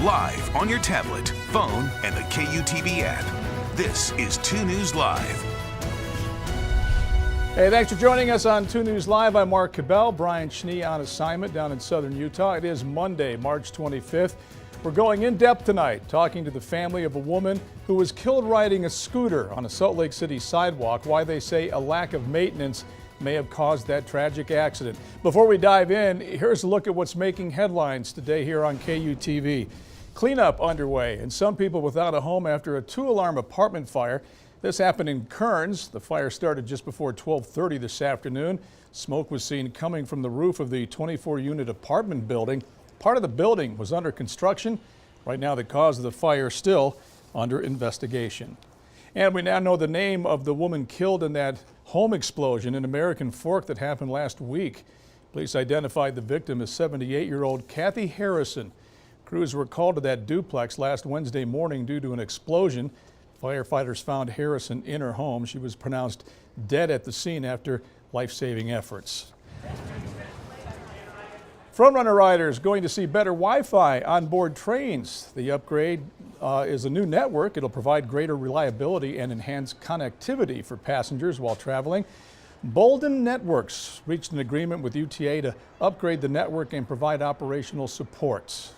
live on your tablet, phone, and the KUTV app. This is 2 News Live. Hey, thanks for joining us on 2 News Live. I'm Mark Cabell. Brian Schnee on assignment down in southern Utah. It is Monday, March 25th. We're going in depth tonight, talking to the family of a woman who was killed riding a scooter on a Salt Lake City sidewalk, why they say a lack of maintenance may have caused that tragic accident. Before we dive in, here's a look at what's making headlines today here on KUTV. Cleanup underway and some people without a home after a 2-alarm apartment fire. This happened in Kearns. The fire started just before 12:30 this afternoon. Smoke was seen coming from the roof of the 24-unit apartment building. Part of the building was under construction. Right now, the cause of the fire still under investigation. And we now know the name of the woman killed in that home explosion in American Fork that happened last week. Police identified the victim as 78-year-old Kathy Harrison. Crews were called to that duplex last Wednesday morning due to an explosion. Firefighters found Harrison in her home. She was pronounced dead at the scene after life-saving efforts. Frontrunner riders going to see better Wi-Fi on board trains. The upgrade is a new network. It'll provide greater reliability and enhanced connectivity for passengers while traveling. Bolden Networks reached an agreement with UTA to upgrade the network and provide operational support.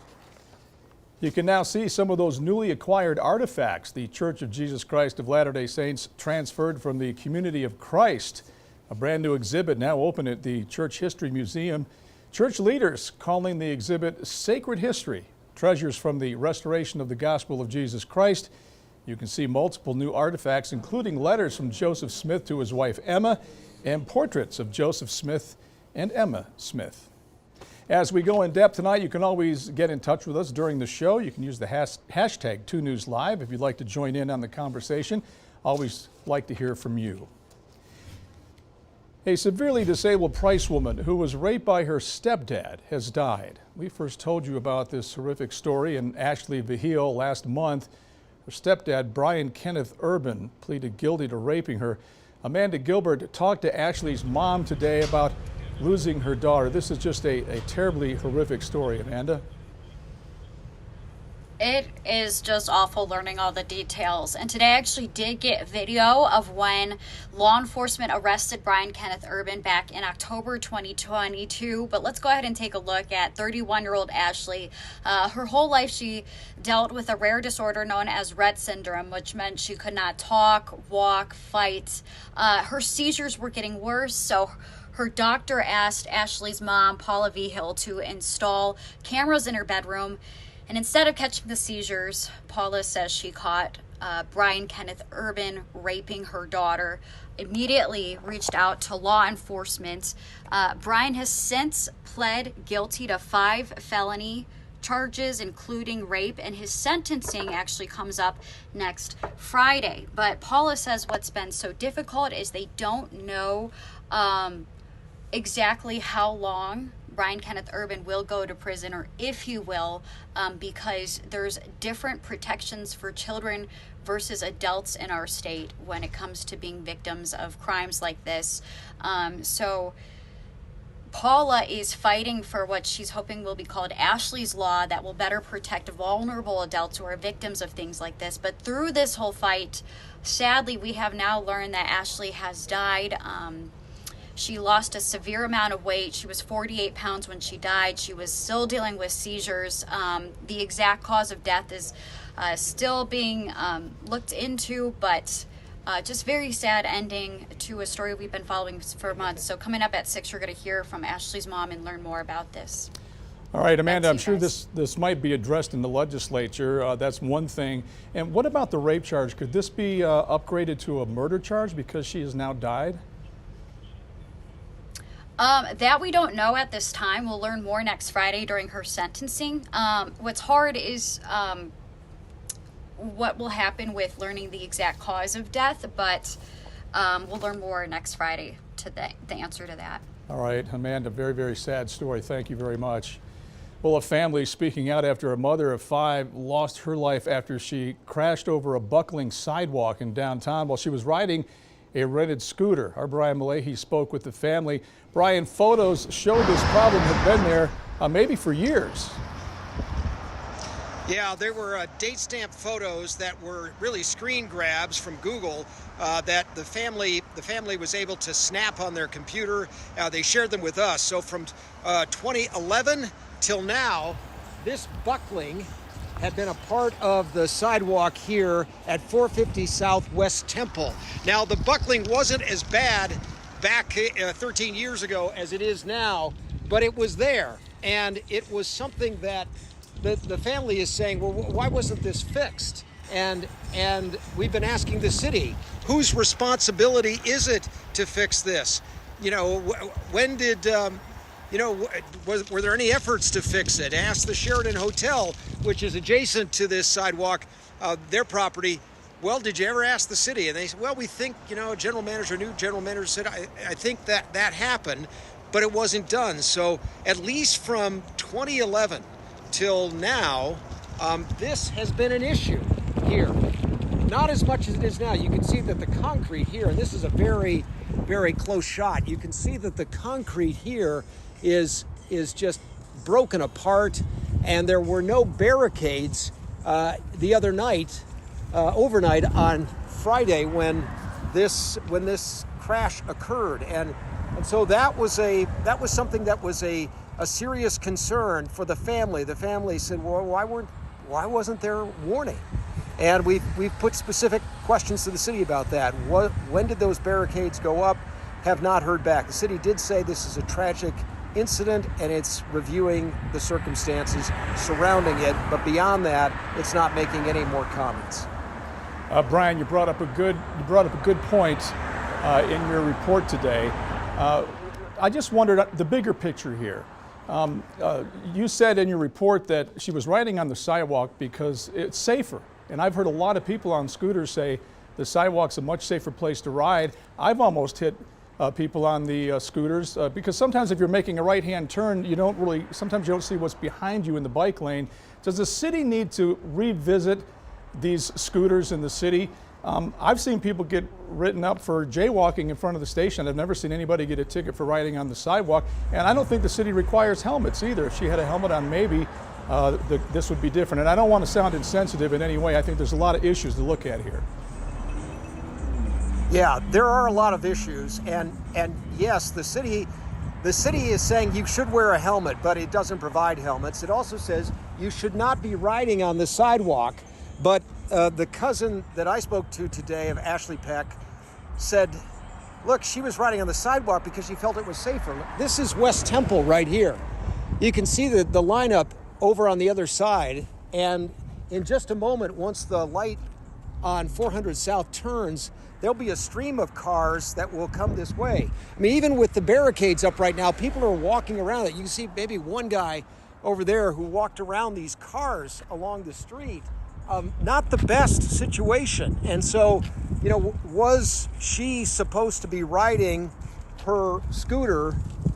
You can now see some of those newly acquired artifacts the Church of Jesus Christ of Latter-day Saints transferred from the Community of Christ. A brand new exhibit now open at the Church History Museum. Church leaders calling the exhibit Sacred History, treasures from the restoration of the gospel of Jesus Christ. You can see multiple new artifacts, including letters from Joseph Smith to his wife Emma and portraits of Joseph Smith and Emma Smith. As we go in depth tonight, you can always get in touch with us during the show. You can use the hashtag 2NewsLive if you'd like to join in on the conversation. Always like to hear from you. A severely disabled Price woman who was raped by her stepdad has died. We first told you about this horrific story in Ashley Vihil last month. Her stepdad, Brian Kenneth Urban, pleaded guilty to raping her. Amanda Gilbert talked to Ashley's mom today about losing her daughter. This is just a terribly horrific story, Amanda. It is just awful learning all the details. And today I actually did get video of when law enforcement arrested Brian Kenneth Urban back in October 2022. But let's go ahead and take a look at 31-year-old Ashley. Her whole life she dealt with a rare disorder known as Rett syndrome, which meant she could not talk, walk, fight. Her seizures were getting worse, so her doctor asked Ashley's mom, Paula Vihil, to install cameras in her bedroom. And instead of catching the seizures, Paula says she caught Brian Kenneth Urban raping her daughter. Immediately reached out to law enforcement. Brian has since pled guilty to 5 felony charges, including rape, and his sentencing actually comes up next Friday. But Paula says what's been so difficult is they don't know exactly how long Brian Kenneth Urban will go to prison, or if he will, because there's different protections for children versus adults in our state when it comes to being victims of crimes like this. So Paula is fighting for what she's hoping will be called Ashley's Law that will better protect vulnerable adults who are victims of things like this. But through this whole fight, sadly, we have now learned that Ashley has died. She lost a severe amount of weight. She was 48 pounds when she died. She was still dealing with seizures. The exact cause of death is still being looked into, but just very sad ending to a story we've been following for months. So coming up at 6, you're going to hear from Ashley's mom and learn more about this. All right, Amanda, I'm sure this might be addressed in the legislature. That's one thing. And what about the rape charge? Could this be upgraded to a murder charge because she has now died? That we don't know at this time. We'll learn more next Friday during her sentencing. What's hard is what will happen with learning the exact cause of death, but we'll learn more next Friday to the answer to that. All right, Amanda, very, very sad story. Thank you very much. Well, a family speaking out after a mother of 5 lost her life after she crashed over a buckling sidewalk in downtown while she was riding a rented scooter. Our Brian Malahy spoke with the family. Brian, photos show this problem had been there maybe for years. Yeah, there were date stamp photos that were really screen grabs from Google that the family was able to snap on their computer. They shared them with us. So from 2011 till now, this buckling had been a part of the sidewalk here at 450 South West Temple. Now, the buckling wasn't as bad back 13 years ago as it is now, but it was there. And it was something that the family is saying, well, why wasn't this fixed? And we've been asking the city, whose responsibility is it to fix this? You know, when did, were there any efforts to fix it? Ask the Sheraton Hotel, which is adjacent to this sidewalk, their property. Well, did you ever ask the city? And they said, well, we think, new general manager said, I think that happened, but it wasn't done. So at least from 2011 till now, this has been an issue here. Not as much as it is now. You can see that the concrete here, and this is a very, very close shot. You can see that the concrete here is just broken apart, and there were no barricades the other night, overnight on Friday when this crash occurred, and so that was something that was a serious concern for the family. The family said, well, why wasn't there warning? And we've put specific questions to the city about that. When did those barricades go up? Have not heard back. The city did say this is a tragic incident and it's reviewing the circumstances surrounding it, but beyond that, it's not making any more comments. Brian, you brought up a good point in your report today. I just wondered the bigger picture here. You said in your report that she was riding on the sidewalk because it's safer. And I've heard a lot of people on scooters say the sidewalk's a much safer place to ride. I've almost hit people on the scooters because sometimes if you're making a right-hand turn, sometimes you don't see what's behind you in the bike lane. Does the city need to revisit these scooters in the city? I've seen people get written up for jaywalking in front of the station. I've never seen anybody get a ticket for riding on the sidewalk. And I don't think the city requires helmets either. If she had a helmet on, maybe this would be different. And I don't want to sound insensitive in any way. I think there's a lot of issues to look at here. Yeah, there are a lot of issues. And yes, the city is saying you should wear a helmet, but it doesn't provide helmets. It also says you should not be riding on the sidewalk. But the cousin that I spoke to today of Ashley Peck said, look, she was riding on the sidewalk because she felt it was safer. This is West Temple right here. You can see the lineup over on the other side. And in just a moment, once the light on 400 South turns, there'll be a stream of cars that will come this way. I mean, even with the barricades up right now, people are walking around it. You can see maybe one guy over there who walked around these cars along the street. Not the best situation. And so, was she supposed to be riding her scooter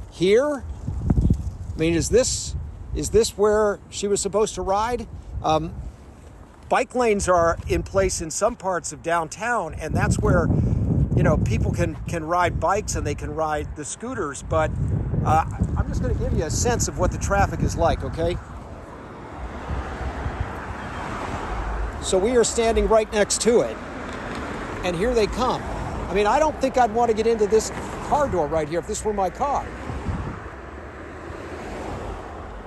here? I mean, is this where she was supposed to ride? Bike lanes are in place in some parts of downtown, and that's where, people can ride bikes and they can ride the scooters. But I'm just going to give you a sense of what the traffic is like, okay? So we are standing right next to it, and here they come. I mean, I don't think I'd want to get into this car door right here if this were my car.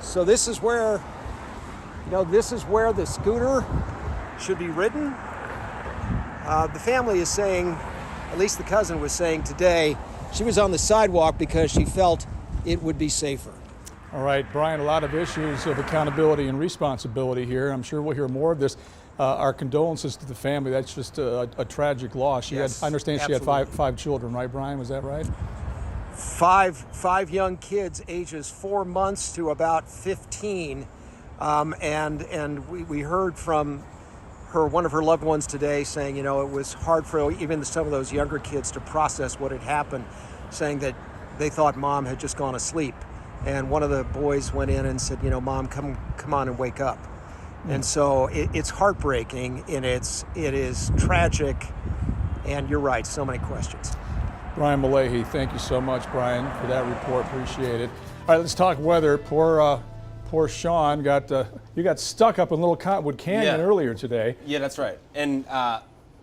So this is where, the scooter should be ridden. The family is saying, at least the cousin was saying today, she was on the sidewalk because she felt it would be safer. All right, Brian, a lot of issues of accountability and responsibility here. I'm sure we'll hear more of this. Our condolences to the family. That's just a tragic loss. Yes, I understand absolutely. She had five children, right, Brian? Was that right? Five young kids, ages 4 months to about 15, and we heard from one of her loved ones today saying, it was hard for even some of those younger kids to process what had happened, saying that they thought mom had just gone asleep, and one of the boys went in and said, Mom, come on and wake up. And so it's heartbreaking, and it is tragic, and you're right, so many questions. Brian Malahy, thank you so much, Brian, for that report. Appreciate it. All right, let's talk weather. Poor Poor Sean you got stuck up in Little Cottonwood Canyon earlier today. Yeah, that's right. And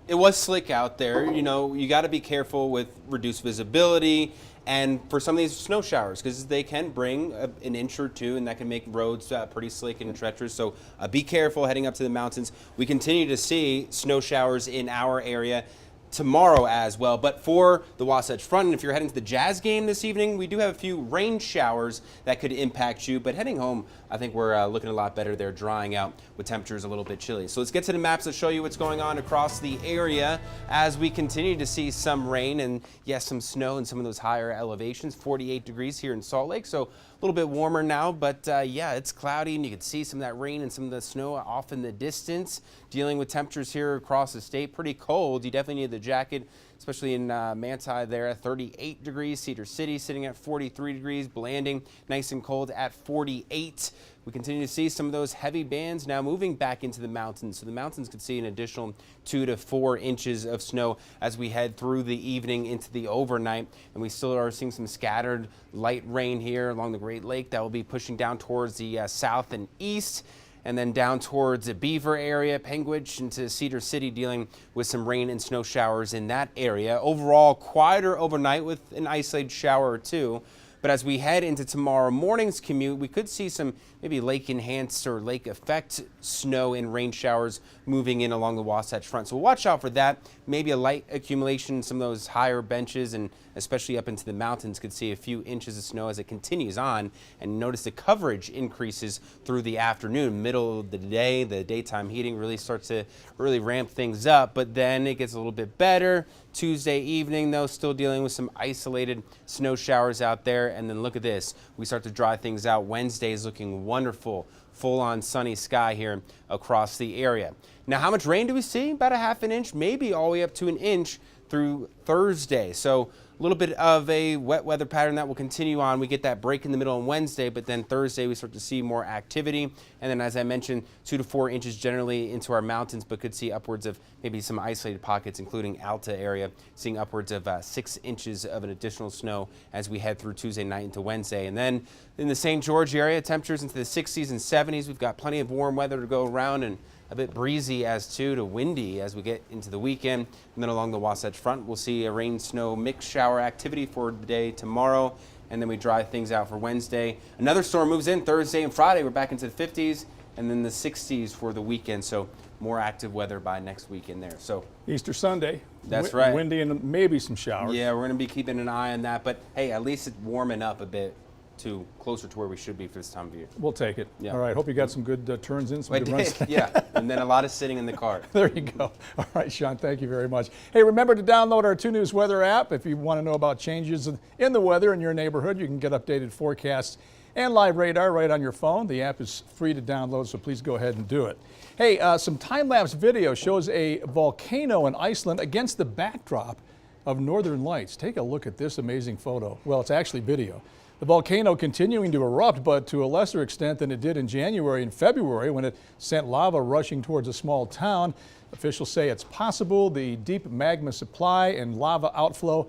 it was slick out there. You know, you got to be careful with reduced visibility and for some of these snow showers, because they can bring an inch or two, and that can make roads pretty slick and treacherous. So be careful heading up to the mountains. We continue to see snow showers in our area tomorrow as well. But for the Wasatch Front, and if you're heading to the Jazz game this evening, we do have a few rain showers that could impact you. But heading home, I think we're looking a lot better there, drying out with temperatures a little bit chilly. So let's get to the maps to show you what's going on across the area as we continue to see some rain and, yes, some snow in some of those higher elevations. 48 degrees here in Salt Lake, so a little bit warmer now, but yeah, it's cloudy, and you can see some of that rain and some of the snow off in the distance. Dealing with temperatures here across the state, pretty cold. You definitely need the jacket, especially in Manti there at 38 degrees. Cedar City sitting at 43 degrees. Blanding nice and cold at 48. We continue to see some of those heavy bands now moving back into the mountains. So the mountains could see an additional 2 to 4 inches of snow as we head through the evening into the overnight. And we still are seeing some scattered light rain here along the Great Lake that will be pushing down towards the south and east, and then down towards the Beaver area, Penguich into Cedar City, dealing with some rain and snow showers in that area. Overall, quieter overnight with an isolated shower or two. But as we head into tomorrow morning's commute, we could see some maybe lake enhanced or lake effect snow and rain showers moving in along the Wasatch Front. So watch out for that. Maybe a light accumulation, some of those higher benches, and especially up into the mountains could see a few inches of snow as it continues on. And notice the coverage increases through the afternoon. Middle of the day, the daytime heating really starts to really ramp things up, but then it gets a little bit better. Tuesday evening, though, still dealing with some isolated snow showers out there. And then look at this. We start to dry things out. Wednesday is looking wonderful. Full-on sunny sky here across the area. Now, how much rain do we see? About a half an inch, maybe all the way up to an inch through Thursday. So a little bit of a wet weather pattern that will continue on. We get that break in the middle on Wednesday, but then Thursday we start to see more activity. And then, as I mentioned, 2 to 4 inches generally into our mountains, but could see upwards of maybe some isolated pockets, including Alta area, seeing upwards of 6 inches of an additional snow as we head through Tuesday night into Wednesday. And then in the St. George area, temperatures into the 60s and 70s. We've got plenty of warm weather to go around, and a bit breezy to windy as we get into the weekend. And then along the Wasatch Front, we'll see a rain snow mix shower activity for the day tomorrow, and then we dry things out for Wednesday. Another storm moves in Thursday and Friday. We're back into the 50s and then the 60s for the weekend. So more active weather by next weekend there. So Easter Sunday. That's right. Windy and maybe some showers. Yeah, we're going to be keeping an eye on that. But hey, at least it's warming up a bit to closer to where we should be for this time of year. We'll take it. Yeah. All right. Hope you got some good turns in, some good runs. Yeah, and then a lot of sitting in the car. There you go. All right, Sean, thank you very much. Hey, remember to download our 2 News Weather app. If you want to know about changes in the weather in your neighborhood, you can get updated forecasts and live radar right on your phone. The app is free to download, so please go ahead and do it. Hey, some time-lapse video shows a volcano in Iceland against the backdrop of northern lights. Take a look at this amazing photo. Well, it's actually video. The volcano continuing to erupt, but to a lesser extent than it did in January and February when it sent lava rushing towards a small town. Officials say it's possible the deep magma supply and lava outflow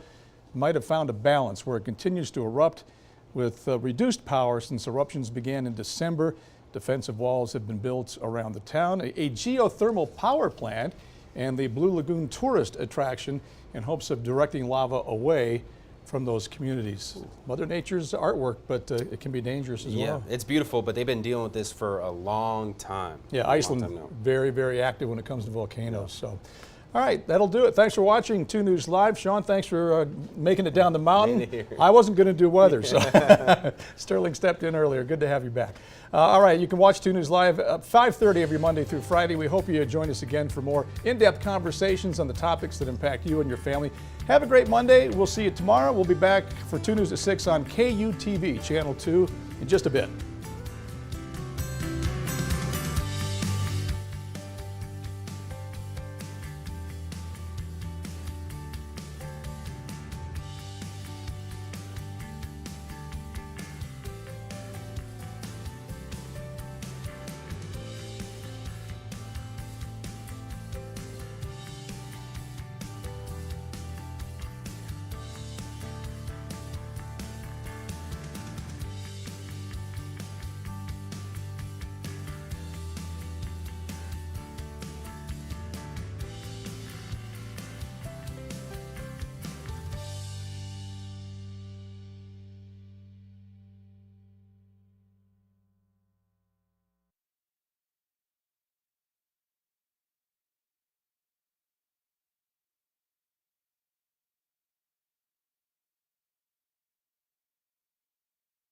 might have found a balance where it continues to erupt with reduced power since eruptions began in December. Defensive walls have been built around the town, a geothermal power plant, and the Blue Lagoon tourist attraction in hopes of directing lava away from those communities. Mother Nature's artwork, but it can be dangerous as well. Yeah, it's beautiful, but they've been dealing with this for a long time. Yeah, Iceland, very, very active when it comes to volcanoes. So, all right, that'll do it. Thanks for watching 2 News Live. Sean, thanks for making it down the mountain. I wasn't going to do weather, so Sterling stepped in earlier. Good to have you back. All right, you can watch 2 News Live at 5:30 every Monday through Friday. We hope you join us again for more in-depth conversations on the topics that impact you and your family. Have a great Monday. We'll see you tomorrow. We'll be back for 2 News at 6 on KUTV, Channel 2, in just a bit.